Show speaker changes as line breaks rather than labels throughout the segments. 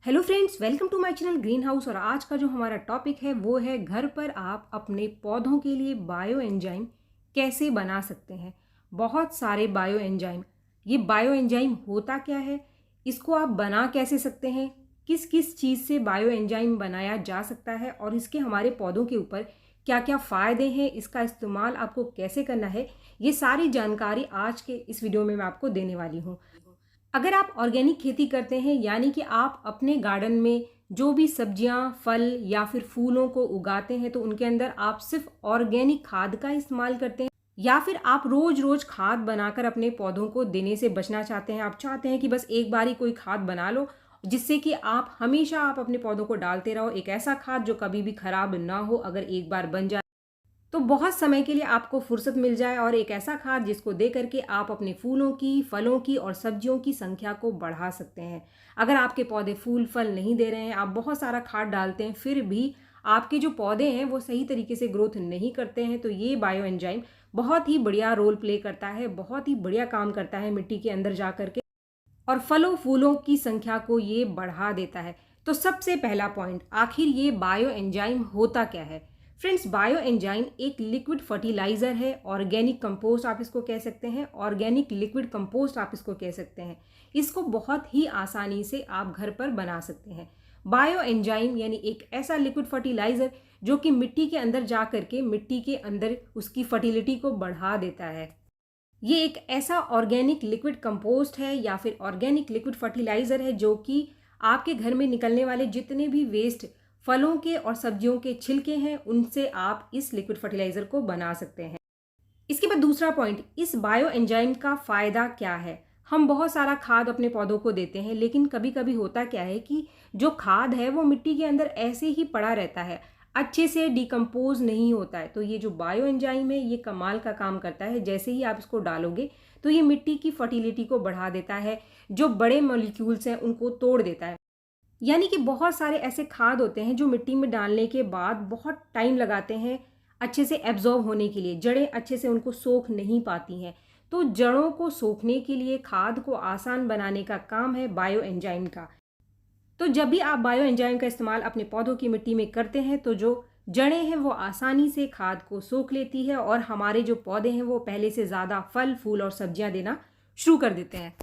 Hello friends, welcome to my channel Green House. और आज का जो हमारा टॉपिक है वो है घर पर आप अपने पौधों के लिए बायो एंजाइम कैसे बना सकते हैं। बहुत सारे बायो एंजाइम, ये बायो एंजाइम होता क्या है, इसको आप बना कैसे सकते हैं, किस किस चीज़ से बायो एंजाइम बनाया जा सकता है और इसके हमारे पौधों के ऊपर क्या क्या फ़ायदे हैं, इसका इस्तेमाल आपको कैसे करना है, ये सारी जानकारी आज के इस वीडियो में मैं आपको देने वाली हूँ। अगर आप ऑर्गेनिक खेती करते हैं, यानी कि आप अपने गार्डन में जो भी सब्जियां, फल या फिर फूलों को उगाते हैं तो उनके अंदर आप सिर्फ ऑर्गेनिक खाद का इस्तेमाल करते हैं, या फिर आप रोज रोज खाद बनाकर अपने पौधों को देने से बचना चाहते हैं। आप चाहते हैं कि बस एक बार ही कोई खाद बना लो जिससे कि आप अपने पौधों को डालते रहो, एक ऐसा खाद जो कभी भी खराब ना हो। अगर एक बार बन जाए तो बहुत समय के लिए आपको फुर्सत मिल जाए, और एक ऐसा खाद जिसको दे करके आप अपने फूलों की, फलों की और सब्जियों की संख्या को बढ़ा सकते हैं। अगर आपके पौधे फूल फल नहीं दे रहे हैं, आप बहुत सारा खाद डालते हैं, फिर भी आपके जो पौधे हैं वो सही तरीके से ग्रोथ नहीं करते हैं, तो ये बायो एंजाइम बहुत ही बढ़िया रोल प्ले करता है, बहुत ही बढ़िया काम करता है मिट्टी के अंदर जा करके, और फलों फूलों की संख्या को ये बढ़ा देता है। तो सबसे पहला पॉइंट, आखिर ये बायो एंजाइम होता क्या है। फ्रेंड्स, बायो एंजाइम एक लिक्विड फर्टिलाइजर है, ऑर्गेनिक कंपोस्ट आप इसको कह सकते हैं, ऑर्गेनिक लिक्विड कंपोस्ट आप इसको कह सकते हैं। इसको बहुत ही आसानी से आप घर पर बना सकते हैं। बायो एंजाइम यानी एक ऐसा लिक्विड फर्टिलाइजर जो कि मिट्टी के अंदर जा करके मिट्टी के अंदर उसकी फर्टिलिटी को बढ़ा देता है। ये एक ऐसा ऑर्गेनिक लिक्विड कंपोस्ट है या फिर ऑर्गेनिक लिक्विड फर्टिलाइज़र है जो कि आपके घर में निकलने वाले जितने भी वेस्ट फलों के और सब्जियों के छिलके हैं उनसे आप इस लिक्विड फर्टिलाइज़र को बना सकते हैं। इसके बाद दूसरा पॉइंट, इस बायो एंजाइम का फ़ायदा क्या है। हम बहुत सारा खाद अपने पौधों को देते हैं, लेकिन कभी कभी होता क्या है कि जो खाद है वो मिट्टी के अंदर ऐसे ही पड़ा रहता है, अच्छे से डिकम्पोज नहीं होता है। तो ये जो बायो एंजाइम है ये कमाल का काम करता है। जैसे ही आप इसको डालोगे तो ये मिट्टी की फर्टिलिटी को बढ़ा देता है, जो बड़े मॉलिक्यूल्स हैं उनको तोड़ देता है। यानी कि बहुत सारे ऐसे खाद होते हैं जो मिट्टी में डालने के बाद बहुत टाइम लगाते हैं अच्छे से एब्जॉर्ब होने के लिए, जड़ें अच्छे से उनको सोख नहीं पाती हैं। तो जड़ों को सोखने के लिए, खाद को आसान बनाने का काम है बायो एंजाइम का। तो जब भी आप बायो एंजाइम का इस्तेमाल अपने पौधों की मिट्टी में करते हैं तो जो जड़ें हैं वो आसानी से खाद को सोख लेती है, और हमारे जो पौधे हैं वो पहले से ज़्यादा फल फूल और सब्जियां देना शुरू कर देते हैं।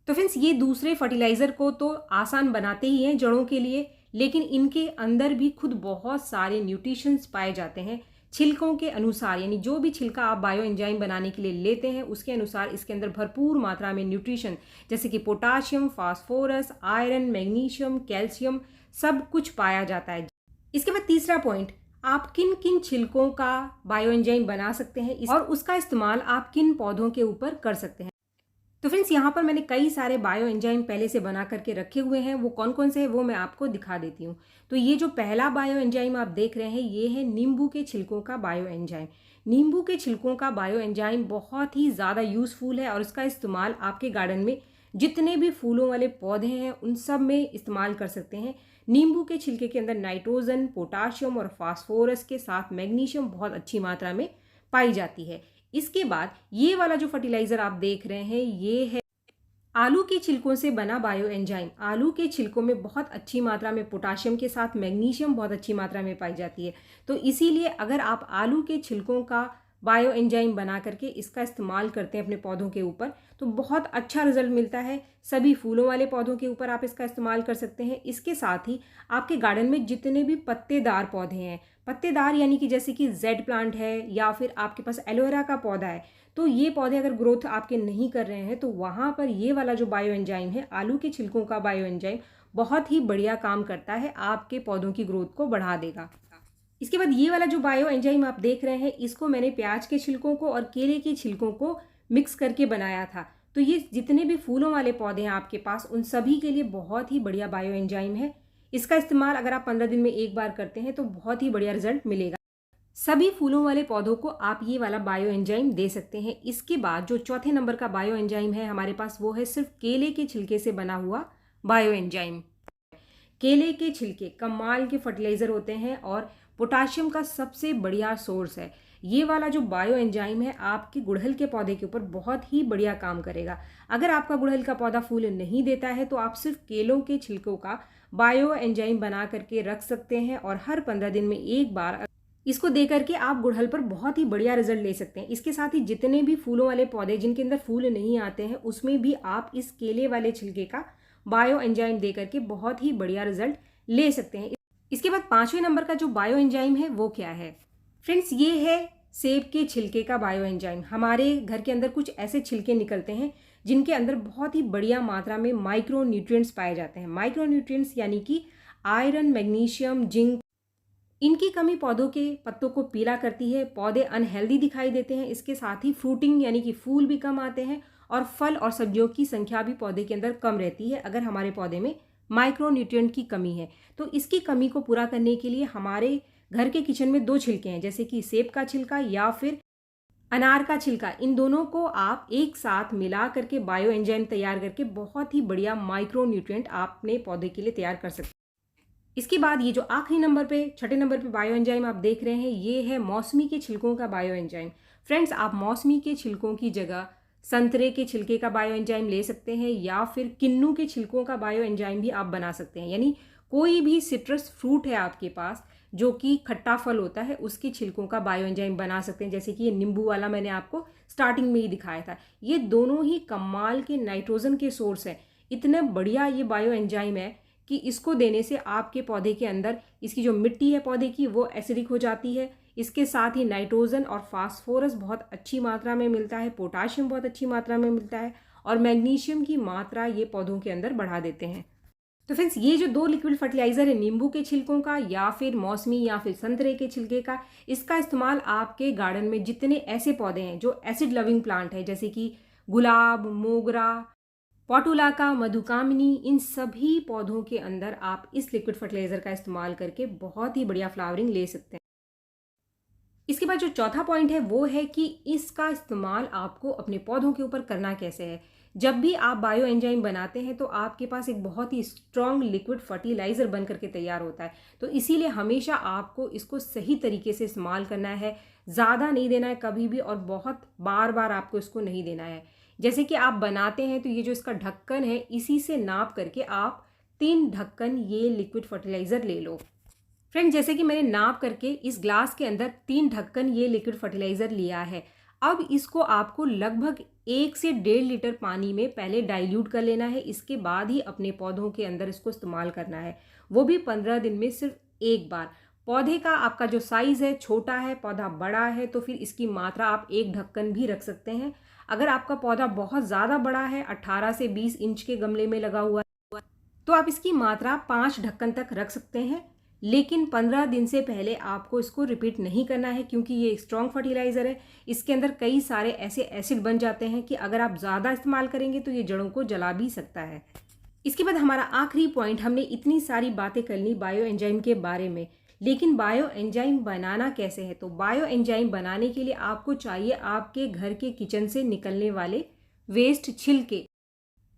तो फ्रेंड्स, ये दूसरे फर्टिलाइज़र को तो आसान बनाते ही हैं जड़ों के लिए, लेकिन इनके अंदर भी खुद बहुत सारे न्यूट्रिशंस पाए जाते हैं छिलकों के अनुसार। यानी जो भी छिलका आप बायो एंजाइम बनाने के लिए लेते हैं उसके अनुसार इसके अंदर भरपूर मात्रा में न्यूट्रिशन, जैसे कि potassium, phosphorus, iron, magnesium, calcium, सब कुछ पाया जाता है। इसके बाद तीसरा पॉइंट, आप किन किन छिलकों का बायो एंजाइम बना सकते हैं और उसका इस्तेमाल आप किन पौधों के ऊपर कर सकते हैं। तो फ्रेंड्स, यहाँ पर मैंने कई सारे बायो एंजाइम पहले से बना करके रखे हुए हैं। वो कौन कौन से हैं वो मैं आपको दिखा देती हूँ। तो ये जो पहला बायो एंजाइम आप देख रहे हैं ये है नींबू के छिलकों का बायो एंजाइम। नींबू के छिलकों का बायो एंजाइम बहुत ही ज़्यादा यूज़फुल है, और इसका इस्तेमाल आपके गार्डन में जितने भी फूलों वाले पौधे हैं उन सब में इस्तेमाल कर सकते हैं। नींबू के छिलके के अंदर नाइट्रोजन, पोटाशियम और फास्फोरस के साथ मैग्नीशियम बहुत अच्छी मात्रा में पाई जाती है। इसके बाद ये वाला जो फर्टिलाइज़र आप देख रहे हैं ये है आलू के छिलकों से बना बायो एंजाइम। आलू के छिलकों में बहुत अच्छी मात्रा में पोटाशियम के साथ मैग्नीशियम बहुत अच्छी मात्रा में पाई जाती है। तो इसीलिए अगर आप आलू के छिलकों का बायो एंजाइम बना करके इसका इस्तेमाल करते हैं अपने पौधों के ऊपर तो बहुत अच्छा रिजल्ट मिलता है। सभी फूलों वाले पौधों के ऊपर आप इसका इस्तेमाल कर सकते हैं। इसके साथ ही आपके गार्डन में जितने भी पत्तेदार पौधे हैं, पत्तेदार यानी कि जैसे कि जेड प्लांट है या फिर आपके पास एलोवेरा का पौधा है, तो ये पौधे अगर ग्रोथ आपके नहीं कर रहे हैं तो वहाँ पर ये वाला जो बायो एंजाइम है, आलू के छिलकों का बायो एंजाइम, बहुत ही बढ़िया काम करता है, आपके पौधों की ग्रोथ को बढ़ा देगा। इसके बाद ये वाला जो बायो एंजाइम आप देख रहे हैं इसको मैंने प्याज के छिलकों को और केले के छिलकों को मिक्स करके बनाया था। तो ये जितने भी फूलों वाले पौधे हैं आपके पास उन सभी के लिए बहुत ही बढ़िया बायो एंजाइम है। इसका इस्तेमाल अगर आप 15 दिन में एक बार करते हैं तो बहुत ही बढ़िया रिजल्ट मिलेगा। सभी फूलों वाले पौधों को आप ये वाला बायो एंजाइम दे सकते हैं। इसके बाद जो चौथे नंबर का बायो एंजाइम है हमारे पास वो है सिर्फ केले के छिलके से बना हुआ बायो एंजाइम। केले के छिलके कमाल के फर्टिलाइजर होते हैं और पोटाशियम का सबसे बढ़िया सोर्स है। ये वाला जो बायो एंजाइम है आपके गुड़हल के पौधे के ऊपर बहुत ही बढ़िया काम करेगा। अगर आपका गुड़हल का पौधा फूल नहीं देता है तो आप सिर्फ केलों के छिलकों का बायो एंजाइम बना करके रख सकते हैं और हर 15 दिन में एक बार इसको दे करके आप गुड़हल पर बहुत ही बढ़िया रिजल्ट ले सकते हैं। इसके साथ ही जितने भी फूलों वाले पौधे जिनके अंदर फूल नहीं आते हैं उसमें भी आप इस केले वाले छिलके का बायो एंजाइम दे करके बहुत ही बढ़िया रिजल्ट ले सकते हैं। इसके बाद 5वें नंबर का जो बायो एंजाइम है वो क्या है फ्रेंड्स, ये है सेब के छिलके का बायो एंजाइम। हमारे घर के अंदर कुछ ऐसे छिलके निकलते हैं जिनके अंदर बहुत ही बढ़िया मात्रा में माइक्रो न्यूट्रिएंट्स पाए जाते हैं। माइक्रो न्यूट्रिएंट्स यानी कि आयरन, मैग्नीशियम, जिंक। इनकी कमी पौधों के पत्तों को पीला करती है, पौधे अनहेल्दी दिखाई देते हैं। इसके साथ ही फ्रूटिंग यानी कि फूल भी कम आते हैं और फल और सब्जियों की संख्या भी पौधे के अंदर कम रहती है अगर हमारे पौधे में माइक्रो न्यूट्रिएंट की कमी है। तो इसकी कमी को पूरा करने के लिए हमारे घर के किचन में 2 छिलके हैं, जैसे कि सेब का छिलका या फिर अनार का छिलका। इन दोनों को आप एक साथ मिला करके बायो एंजाइम तैयार करके बहुत ही बढ़िया माइक्रो न्यूट्रिएंट आप अपने पौधे के लिए तैयार कर सकते हैं। इसके बाद ये जो आखिरी नंबर पे, 6ठे नंबर पे बायो एंजाइम आप देख रहे हैं, ये है मौसमी के छिलकों का बायो एंजाइम। फ्रेंड्स, आप मौसमी के छिलकों की जगह संतरे के छिलके का बायो एंजाइम ले सकते हैं या फिर किन्नू के छिलकों का बायो एंजाइम भी आप बना सकते हैं। यानी कोई भी सिट्रस फ्रूट है आपके पास जो कि खट्टा फल होता है, उसके छिलकों का बायो एंजाइम बना सकते हैं। जैसे कि ये नींबू वाला मैंने आपको स्टार्टिंग में ही दिखाया था। ये दोनों ही कमाल के नाइट्रोजन के सोर्स हैं। इतने बढ़िया ये बायो एंजाइम है कि इसको देने से आपके पौधे के अंदर इसकी जो मिट्टी है पौधे की वो एसिडिक हो जाती है। इसके साथ ही नाइट्रोजन और फास्फोरस बहुत अच्छी मात्रा में मिलता है, पोटाशियम बहुत अच्छी मात्रा में मिलता है और मैग्नीशियम की मात्रा ये पौधों के अंदर बढ़ा देते हैं। तो फ्रेंड्स, ये जो 2 लिक्विड फर्टिलाइजर है, नींबू के छिलकों का या फिर मौसमी या फिर संतरे के छिलके का, इसका इस्तेमाल आपके गार्डन में जितने ऐसे पौधे हैं जो एसिड लविंग प्लांट है, जैसे कि गुलाब, मोगरा, पोटुलाका, मधुकामिनी, इन सभी पौधों के अंदर आप इस लिक्विड फर्टिलाइजर का इस्तेमाल करके बहुत ही बढ़िया फ्लावरिंग ले सकते हैं। इसके बाद जो चौथा पॉइंट है वो है कि इसका इस्तेमाल आपको अपने पौधों के ऊपर करना कैसे है। जब भी आप बायो एंजाइम बनाते हैं तो आपके पास एक बहुत ही स्ट्रॉन्ग लिक्विड फर्टिलाइजर बन करके तैयार होता है। तो इसीलिए हमेशा आपको इसको सही तरीके से इस्तेमाल करना है, ज़्यादा नहीं देना है कभी भी और बहुत बार बार आपको इसको नहीं देना है। जैसे कि आप बनाते हैं तो ये जो इसका ढक्कन है, इसी से नाप करके आप 3 ढक्कन ये लिक्विड फर्टिलाइज़र ले लो। फ्रेंड, जैसे कि मैंने नाप करके इस ग्लास के अंदर 3 ढक्कन ये लिक्विड फर्टिलाइज़र लिया है। अब इसको आपको लगभग 1 से 1.5 लीटर पानी में पहले डाइल्यूट कर लेना है। इसके बाद ही अपने पौधों के अंदर इसको इस्तेमाल करना है, वो भी 15 दिन में सिर्फ एक बार। पौधे का आपका जो साइज़ है छोटा है, पौधा बड़ा है, तो फिर इसकी मात्रा आप 1 ढक्कन भी रख सकते हैं। अगर आपका पौधा बहुत ज़्यादा बड़ा है, 18 से 20 इंच के गमले में लगा हुआ है, तो आप इसकी मात्रा 5 ढक्कन तक रख सकते हैं। लेकिन 15 दिन से पहले आपको इसको रिपीट नहीं करना है, क्योंकि ये स्ट्रॉन्ग फर्टिलाइज़र है। इसके अंदर कई सारे ऐसे एसिड बन जाते हैं कि अगर आप ज़्यादा इस्तेमाल करेंगे तो ये जड़ों को जला भी सकता है। इसके बाद हमारा आखिरी पॉइंट, हमने इतनी सारी बातें कर ली बायो एंजाइम के बारे में, लेकिन बायो एंजाइम बनाना कैसे है। तो बायो एंजाइम बनाने के लिए आपको चाहिए आपके घर के किचन से निकलने वाले वेस्ट छिलके,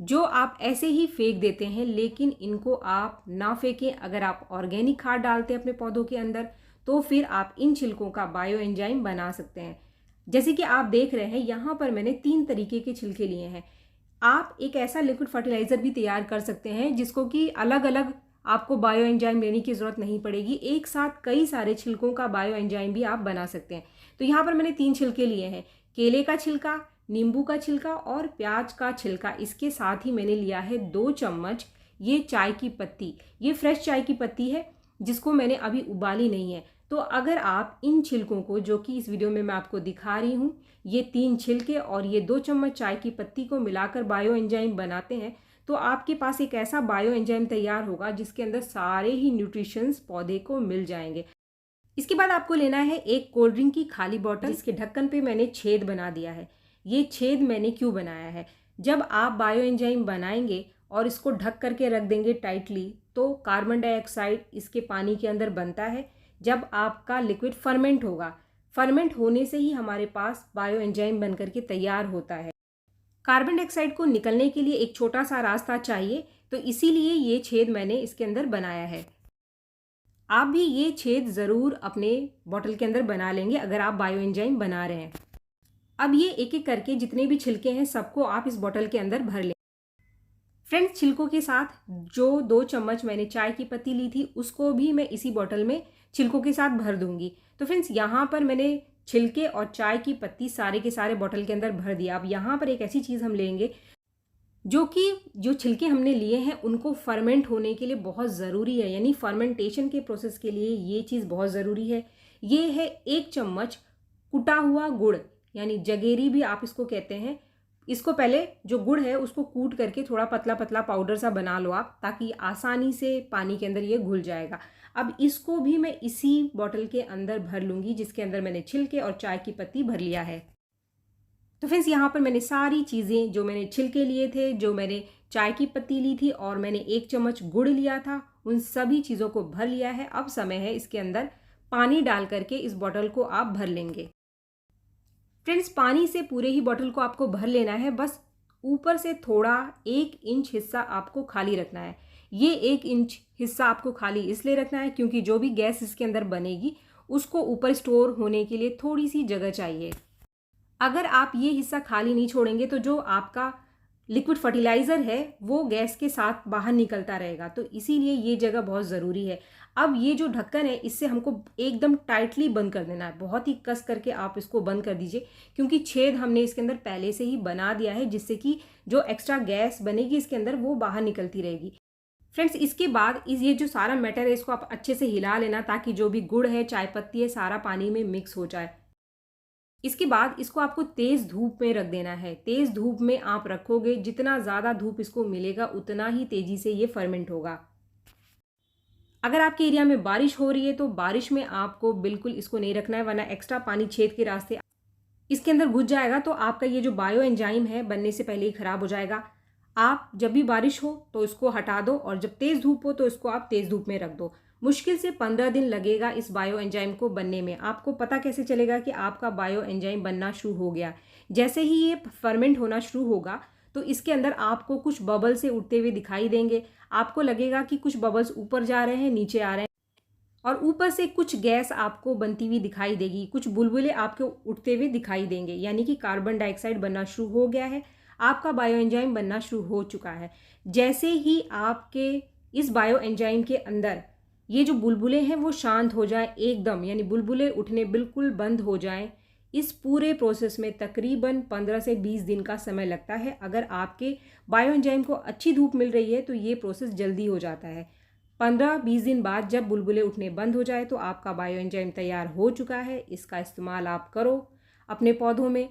जो आप ऐसे ही फेंक देते हैं। लेकिन इनको आप ना फेंकें। अगर आप ऑर्गेनिक खाद डालते हैं अपने पौधों के अंदर तो फिर आप इन छिलकों का बायो एंजाइम बना सकते हैं। जैसे कि आप देख रहे हैं यहाँ पर मैंने 3 तरीके के छिलके लिए हैं। आप एक ऐसा लिक्विड फर्टिलाइज़र भी तैयार कर सकते हैं जिसको कि अलग अलग आपको बायो एंजाइम लेने की ज़रूरत नहीं पड़ेगी। एक साथ कई सारे छिलकों का बायो एंजाइम भी आप बना सकते हैं। तो यहाँ पर मैंने 3 छिलके लिए हैं, केले का छिलका, नींबू का छिलका और प्याज का छिलका। इसके साथ ही मैंने लिया है 2 चम्मच ये चाय की पत्ती। ये फ्रेश चाय की पत्ती है जिसको मैंने अभी उबाली नहीं है। तो अगर आप इन छिलकों को, जो कि इस वीडियो में मैं आपको दिखा रही हूँ, ये 3 छिलके और ये 2 चम्मच चाय की पत्ती को मिलाकर बायो एंजाइम बनाते हैं, तो आपके पास एक ऐसा बायो एंजाइम तैयार होगा जिसके अंदर सारे ही न्यूट्रिशंस पौधे को मिल जाएंगे। इसके बाद आपको लेना है एक कोल्ड ड्रिंक की खाली बॉटल। इसके ढक्कन पे मैंने छेद बना दिया है। ये छेद मैंने क्यों बनाया है, जब आप बायो एंजाइम बनाएंगे और इसको ढक करके रख देंगे टाइटली, तो कार्बन डाइऑक्साइड इसके पानी के अंदर बनता है। जब आपका लिक्विड फर्मेंट होगा, फर्मेंट होने से ही हमारे पास बायो एंजाइम बन करके तैयार होता है। कार्बन डाइऑक्साइड को निकलने के लिए एक छोटा सा रास्ता चाहिए, तो इसीलिए ये छेद मैंने इसके अंदर बनाया है। आप भी ये छेद ज़रूर अपने बॉटल के अंदर बना लेंगे अगर आप बायो एंजाइम बना रहे हैं। अब ये एक एक करके जितने भी छिलके हैं सबको आप इस बॉटल के अंदर भर लें। फ्रेंड्स, छिलकों के साथ जो 2 चम्मच मैंने चाय की पत्ती ली थी उसको भी मैं इसी बॉटल में छिलकों के साथ भर दूंगी। तो फ्रेंड्स, यहाँ पर मैंने छिलके और चाय की पत्ती सारे के सारे बॉटल के अंदर भर दिया। अब यहाँ पर एक ऐसी चीज़ हम लेंगे जो कि जो छिलके हमने लिए हैं उनको फर्मेंट होने के लिए बहुत ज़रूरी है, यानी फर्मेंटेशन के प्रोसेस के लिए ये चीज़ बहुत ज़रूरी है। ये है 1 चम्मच कुटा हुआ गुड़, यानी जगेरी भी आप इसको कहते हैं। इसको पहले जो गुड़ है उसको कूट करके थोड़ा पतला पतला पाउडर सा बना लो आप, ताकि आसानी से पानी के अंदर ये घुल जाएगा। अब इसको भी मैं इसी बॉटल के अंदर भर लूँगी जिसके अंदर मैंने छिलके और चाय की पत्ती भर लिया है। तो फ्रेंड्स, यहाँ पर मैंने सारी चीज़ें, जो मैंने छिलके लिए थे, जो मैंने चाय की पत्ती ली थी और मैंने 1 चम्मच गुड़ लिया था, उन सभी चीज़ों को भर लिया है। अब समय है इसके अंदर पानी डाल करके इस बॉटल को आप भर लेंगे। फ्रेंड्स, पानी से पूरे ही बॉटल को आपको भर लेना है, बस ऊपर से थोड़ा 1 इंच हिस्सा आपको खाली रखना है। ये 1 इंच हिस्सा आपको खाली इसलिए रखना है क्योंकि जो भी गैस इसके अंदर बनेगी उसको ऊपर स्टोर होने के लिए थोड़ी सी जगह चाहिए। अगर आप ये हिस्सा खाली नहीं छोड़ेंगे तो जो आपका लिक्विड फर्टिलाइज़र है वो गैस के साथ बाहर निकलता रहेगा, तो इसीलिए ये जगह बहुत ज़रूरी है। अब ये जो ढक्कन है इससे हमको एकदम टाइटली बंद कर देना है, बहुत ही कस करके आप इसको बंद कर दीजिए, क्योंकि छेद हमने इसके अंदर पहले से ही बना दिया है, जिससे कि जो एक्स्ट्रा गैस बनेगी इसके अंदर वो बाहर निकलती रहेगी। फ्रेंड्स, इसके बाद ये जो सारा मैटर है इसको आप अच्छे से हिला लेना, ताकि जो भी गुड़ है, चाय पत्ती है, सारा पानी में मिक्स हो जाए। इसके बाद इसको आपको तेज़ धूप में रख देना है। तेज़ धूप में आप रखोगे, जितना ज़्यादा धूप इसको मिलेगा उतना ही तेज़ी से ये फर्मेंट होगा। अगर आपके एरिया में बारिश हो रही है तो बारिश में आपको बिल्कुल इसको नहीं रखना है, वरना एक्स्ट्रा पानी छेद के रास्ते इसके अंदर घुस जाएगा तो आपका ये जो बायो एंजाइम है बनने से पहले ही ख़राब हो जाएगा। आप जब भी बारिश हो तो इसको हटा दो, और जब तेज़ धूप हो तो इसको आप तेज़ धूप में रख दो। मुश्किल से 15 दिन लगेगा इस बायो एंजाइम को बनने में। आपको पता कैसे चलेगा कि आपका बायो एंजाइम बनना शुरू हो गया? जैसे ही ये फर्मेंट होना शुरू होगा तो इसके अंदर आपको कुछ बबल से उठते हुए दिखाई देंगे। आपको लगेगा कि कुछ बबल्स ऊपर जा रहे हैं, नीचे आ रहे हैं, और ऊपर से कुछ गैस आपको बनती हुई दिखाई देगी, कुछ बुलबुले आपको उठते हुए दिखाई देंगे, यानी कि कार्बन डाइऑक्साइड बनना शुरू हो गया है, आपका बायो एंजाइम बनना शुरू हो चुका है। जैसे ही आपके इस बायो एंजाइम के अंदर ये जो बुलबुले हैं वो शांत हो जाए एकदम, यानी बुलबुले उठने बिल्कुल बंद हो जाएं, इस पूरे प्रोसेस में तकरीबन 15 से 20 दिन का समय लगता है। अगर आपके बायो एंजाइम को अच्छी धूप मिल रही है तो ये प्रोसेस जल्दी हो जाता है। 15-20 दिन बाद जब बुलबुले उठने बंद हो जाए तो आपका बायो एंजाइम तैयार हो चुका है। इसका इस्तेमाल आप करो अपने पौधों में।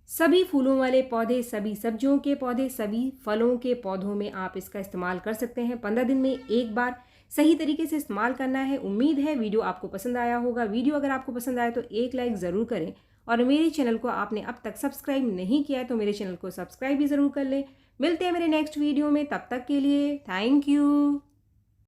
सभी फूलों वाले पौधे, सभी सब्जियों के पौधे, सभी फलों के पौधों में आप इसका इस्तेमाल कर सकते हैं। 15 दिन में एक बार सही तरीके से इस्तेमाल करना है। उम्मीद है वीडियो आपको पसंद आया होगा। वीडियो अगर आपको पसंद आए तो एक लाइक ज़रूर करें, और मेरे चैनल को आपने अब तक सब्सक्राइब नहीं किया है तो मेरे चैनल को सब्सक्राइब भी ज़रूर कर लें। मिलते हैं मेरे नेक्स्ट वीडियो में, तब तक के लिए थैंक यू।